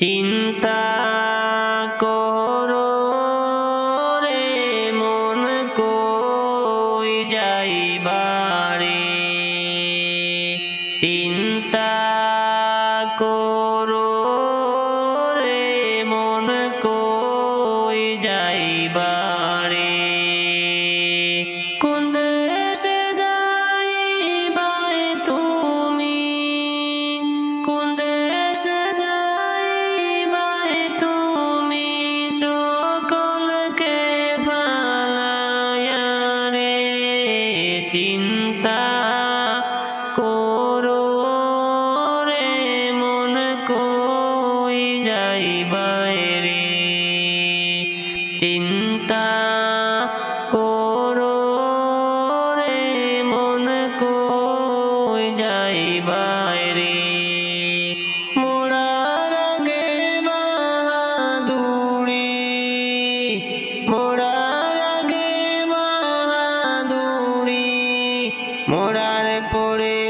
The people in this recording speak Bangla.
চিন্তা করো রে মন কই যাইবারে, চিন্তা করো রে মন কই যাইবারে। কোন দেশে যাইবাই তুমি, কোন দেশে যাইবাই তুমি, সকলকে ফালাইয়া রে। চিন্তা করো রে মন কই যাইবাই রে, চিন্তা করো রে মন কই যাইবাই রে। মোরার আগে বাহাদুরি, মোরার আগে বাহাদুরি, মোরার পরে